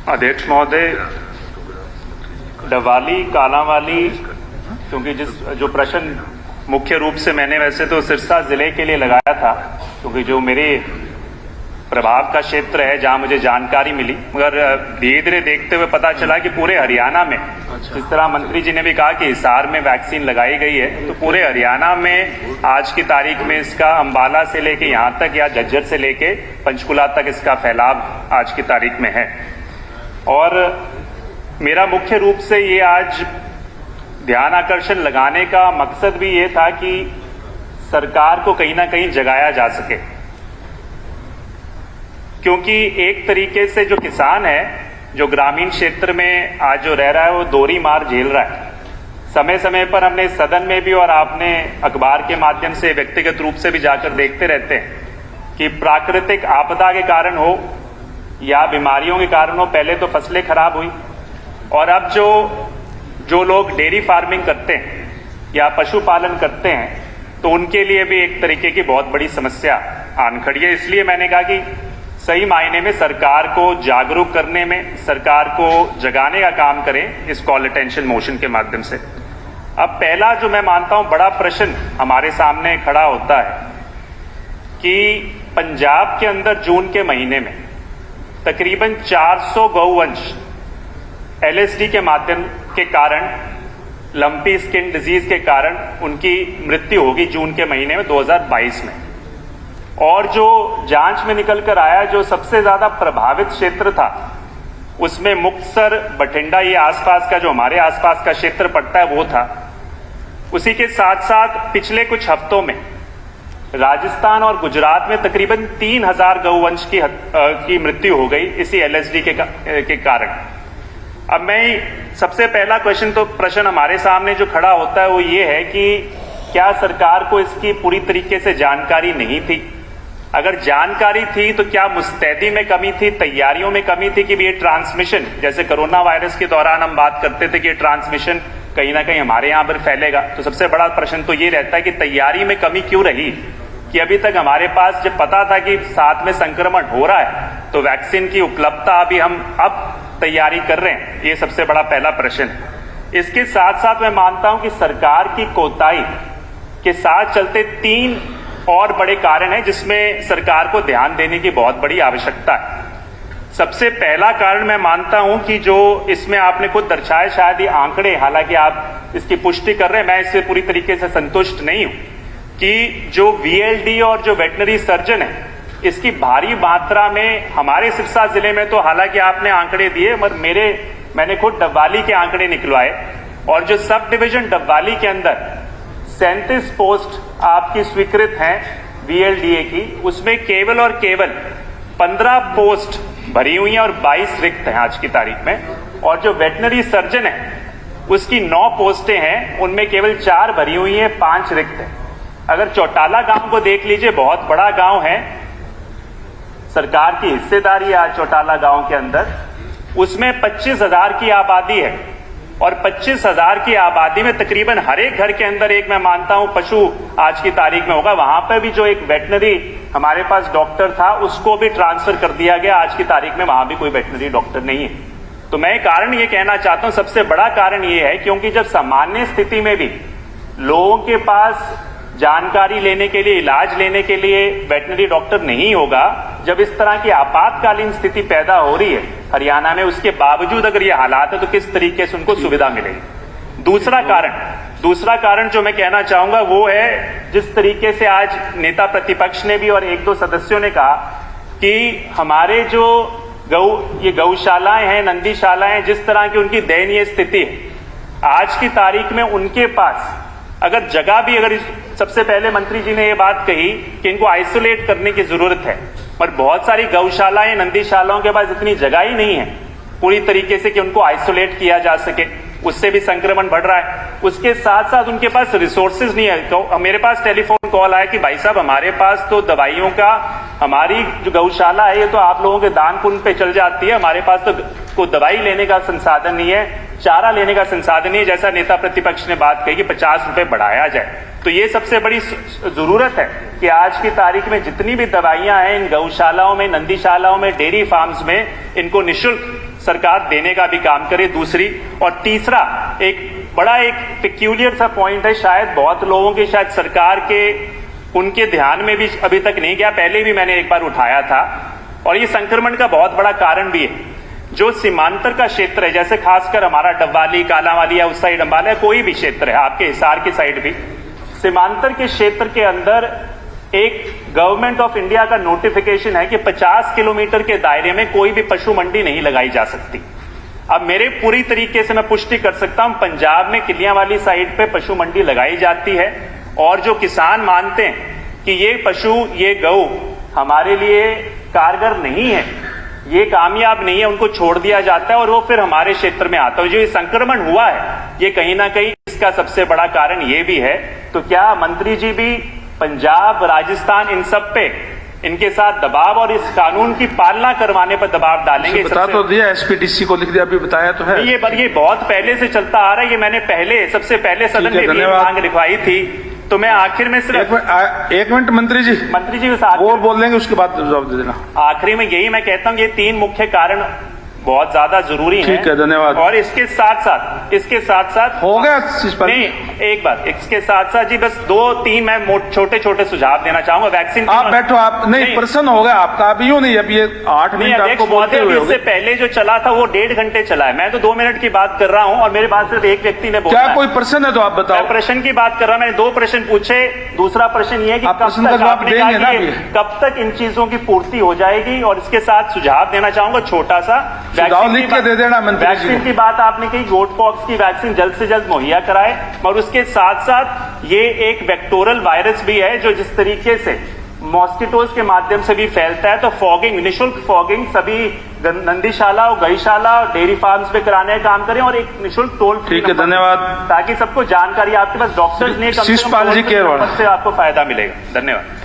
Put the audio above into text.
अध्यक्ष महोदय, डवाली कालांवाली, क्योंकि जो प्रश्न मुख्य रूप से मैंने वैसे तो सिरसा जिले के लिए लगाया था, क्योंकि जो मेरे प्रभाव का क्षेत्र है, जहां मुझे जानकारी मिली, मगर धीरे धीरे देखते हुए पता चला कि पूरे हरियाणा में, जिस तरह मंत्री जी ने भी कहा कि हिसार में वैक्सीन लगाई गई है, तो पूरे हरियाणा में आज की तारीख में इसका अंबाला से लेके यहां तक या झज्जर से लेके पंचकुला तक इसका फैलाव आज की तारीख में है। और मेरा मुख्य रूप से ये आज ध्यान आकर्षण लगाने का मकसद भी ये था कि सरकार को कहीं ना कहीं जगाया जा सके, क्योंकि एक तरीके से जो किसान है, जो ग्रामीण क्षेत्र में आज जो रह रहा है, वो दोहरी मार झेल रहा है। समय समय पर हमने सदन में भी और आपने अखबार के माध्यम से व्यक्तिगत रूप से भी जाकर देखते रहते हैं कि प्राकृतिक आपदा के कारण हो या बीमारियों के कारण हो, पहले तो फसलें खराब हुई, और अब जो लोग डेयरी फार्मिंग करते हैं या पशुपालन करते हैं, तो उनके लिए भी एक तरीके की बहुत बड़ी समस्या आन खड़ी है। इसलिए मैंने कहा कि सही मायने में सरकार को जागरूक करने में, सरकार को जगाने का काम करें इस कॉल अटेंशन मोशन के माध्यम से। अब पहला जो मैं मानता हूं बड़ा प्रश्न हमारे सामने खड़ा होता है कि पंजाब के अंदर जून के महीने में तकरीबन 400 गौवंश LSD के माध्यम के कारण, लंपी स्किन डिजीज के कारण उनकी मृत्यु होगी जून के महीने में 2022 में। और जो जांच में निकल कर आया, जो सबसे ज्यादा प्रभावित क्षेत्र था, उसमें मुक्तसर, बठिंडा, ये आसपास का जो हमारे आसपास का क्षेत्र पड़ता है, वो था। उसी के साथ साथ पिछले कुछ हफ्तों में राजस्थान और गुजरात में तकरीबन 3000 गौवंश की मृत्यु हो गई इसी LSD के कारण। अब मैं सबसे पहला प्रश्न हमारे सामने जो खड़ा होता है वो ये है कि क्या सरकार को इसकी पूरी तरीके से जानकारी नहीं थी? अगर जानकारी थी तो क्या मुस्तैदी में कमी थी, तैयारियों में कमी थी कि ये ट्रांसमिशन, जैसे कोरोना वायरस के दौरान हम बात करते थे कि ये ट्रांसमिशन कहीं ना कहीं हमारे यहां पर फैलेगा, तो सबसे बड़ा प्रश्न तो ये रहता है कि तैयारी में कमी क्यों रही कि अभी तक हमारे पास जब पता था कि साथ में संक्रमण हो रहा है तो वैक्सीन की उपलब्धता अभी हम अब तैयारी कर रहे हैं। ये सबसे बड़ा पहला प्रश्न है। इसके साथ साथ मैं मानता हूं कि सरकार की कोताही के साथ चलते 3 और बड़े कारण हैं जिसमें सरकार को ध्यान देने की बहुत बड़ी आवश्यकता है। सबसे पहला कारण मैं मानता हूं कि जो इसमें आपने खुद दर्शाए, शायद ये आंकड़े, हालांकि आप इसकी पुष्टि कर रहे हैं, मैं इससे पूरी तरीके से संतुष्ट नहीं हूं कि जो VLD और जो वेटनरी सर्जन है, इसकी भारी मात्रा में हमारे सिरसा जिले में, तो हालांकि आपने आंकड़े दिए, मगर मैंने खुद डब्बाली के आंकड़े निकलवाए, और जो सब डिवीजन डब्बाली के अंदर 37 पोस्ट आपकी स्वीकृत हैं VLDA की, उसमें केवल और केवल 15 पोस्ट भरी हुई हैं और 22 रिक्त हैं आज की तारीख में। और जो वेटनरी सर्जन है उसकी 9 पोस्टें हैं, उनमें केवल 4 भरी हुई हैं, 5 रिक्त हैं। अगर चौटाला गांव को देख लीजिए, बहुत बड़ा गांव है, सरकार की हिस्सेदारी है आज चौटाला गांव के अंदर, उसमें 25,000 की आबादी है, और 25,000 की आबादी में तकरीबन हर एक घर के अंदर एक, मैं मानता हूं, पशु आज की तारीख में होगा। वहां पर भी जो एक वेटनरी हमारे पास डॉक्टर था, उसको भी ट्रांसफर कर दिया गया। आज की तारीख में वहां भी कोई वेटनरी डॉक्टर नहीं है। तो मैं कारण ये कहना चाहता हूं, सबसे बड़ा कारण ये है क्योंकि जब सामान्य स्थिति में भी लोगों के पास जानकारी लेने के लिए, इलाज लेने के लिए वेटनरी डॉक्टर नहीं होगा, जब इस तरह की आपातकालीन स्थिति पैदा हो रही है हरियाणा में, उसके बावजूद अगर ये हालात है तो किस तरीके से उनको सुविधा मिलेगी। दूसरा कारण जो मैं कहना चाहूंगा वो है, जिस तरीके से आज नेता प्रतिपक्ष ने भी और 1-2 सदस्यों ने कहा कि हमारे जो ये गौशालाएं हैं, नंदीशालाएं, जिस तरह की उनकी दयनीय स्थिति है आज की तारीख में, उनके पास अगर जगह भी, अगर सबसे पहले मंत्री जी ने ये बात कही कि इनको आइसोलेट करने की जरूरत है, पर बहुत सारी गौशालाएं, नंदीशालाओं के पास इतनी जगह ही नहीं है पूरी तरीके से कि उनको आइसोलेट किया जा सके, उससे भी संक्रमण बढ़ रहा है। उसके साथ साथ उनके पास रिसोर्सेज नहीं है। तो मेरे पास टेलीफोन कॉल आया कि भाई साहब, हमारे पास तो दवाइयों का, हमारी जो गौशाला है ये तो आप लोगों के दान पुण्य पे चल जाती है, हमारे पास तो कोई दवाई लेने का संसाधन नहीं है, चारा लेने का संसाधन नहीं है, जैसा नेता प्रतिपक्ष ने बात कही कि 50 रुपए बढ़ाया जाए। तो ये सबसे बड़ी जरूरत है कि आज की तारीख में जितनी भी दवाइयां हैं इन गौशालाओं में, नंदीशालाओं में, डेयरी फार्म्स में, इनको निःशुल्क सरकार देने का भी काम करे। दूसरी और तीसरा एक बड़ा एक पेक्यूलियर सा पॉइंट है, शायद बहुत लोगों के, शायद सरकार के उनके ध्यान में भी अभी तक नहीं गया, पहले भी मैंने एक बार उठाया था, और ये संक्रमण का बहुत बड़ा कारण भी है। जो सीमांतर का क्षेत्र है, जैसे खासकर हमारा डब्बाली, कालांवाली या उस साइड अंबाला, कोई भी क्षेत्र है, आपके हिसार की साइड भी, सीमांतर के क्षेत्र के अंदर एक गवर्नमेंट ऑफ इंडिया का नोटिफिकेशन है कि 50 किलोमीटर के दायरे में कोई भी पशु मंडी नहीं लगाई जा सकती। अब मेरे पूरी तरीके से मैं पुष्टि कर सकता हूं, पंजाब में किलियां वाली साइड पे पशु मंडी लगाई जाती है, और जो किसान मानते हैं कि ये पशु, ये गऊ हमारे लिए कारगर नहीं है, ये कामयाब नहीं है, उनको छोड़ दिया जाता है और वो फिर हमारे क्षेत्र में आता है। जो ये संक्रमण हुआ है, ये कहीं ना कहीं इसका सबसे बड़ा कारण ये भी है। तो क्या मंत्री जी भी पंजाब, राजस्थान, इन सब पे इनके साथ दबाव और इस कानून की पालना करवाने पर दबाव डालेंगे? बता तो दिया, एसपीडीसी को लिख दिया, अभी बताया तो है। ये बहुत पहले से चलता आ रहा है, ये मैंने सबसे पहले सदन में भी मांग लिखवाई थी। तो मैं आखिर में सिर्फ एक मिनट मंत्री जी वो बोल लेंगे, उसके बाद जवाब दे देना। आखिरी में यही मैं कहता हूँ, ये 3 मुख्य कारण बहुत ज्यादा जरूरी है। ठीक है, धन्यवाद। और इसके साथ साथ हो गया नहीं, एक बात, इसके साथ साथ जी बस 2-3 मैं छोटे छोटे सुझाव देना चाहूंगा। वैक्सीन आप बैठो, आप नहीं प्रश्न हो गया आपका, अब यूं नहीं, अब ये 8 मिनट आपको बोलते हुए इससे पहले जो चला था वो 1.5 घंटे चला है, मैं तो 2 मिनट की बात कर रहा हूँ और मेरे पास सिर्फ एक व्यक्ति ने बोला। क्या कोई प्रश्न है तो आप बताओ। प्रश्न की बात कर रहा हूं, मैंने 2 प्रश्न पूछे। दूसरा प्रश्न ये है कि कब तक इन चीजों की पूर्ति हो जाएगी, और इसके साथ सुझाव देना चाहूंगा छोटा सा। वैक्सीन की बात आपने कही, गोट पॉक्स की वैक्सीन जल्द से जल्द मुहैया कराए, और उसके साथ साथ ये एक वेक्टोरल वायरस भी है जो जिस तरीके से मॉस्किटोज के माध्यम से भी फैलता है, तो फॉगिंग, निःशुल्क फॉगिंग सभी नंदीशाला और गईशाला और डेयरी फार्म्स पे कराने का काम करें, और एक निःशुल्क टोल। ठीक है, धन्यवाद। ताकि सबको जानकारी, आपके पास डॉक्टर्स ने, शिषपाल जी के से आपको फायदा मिलेगा। धन्यवाद।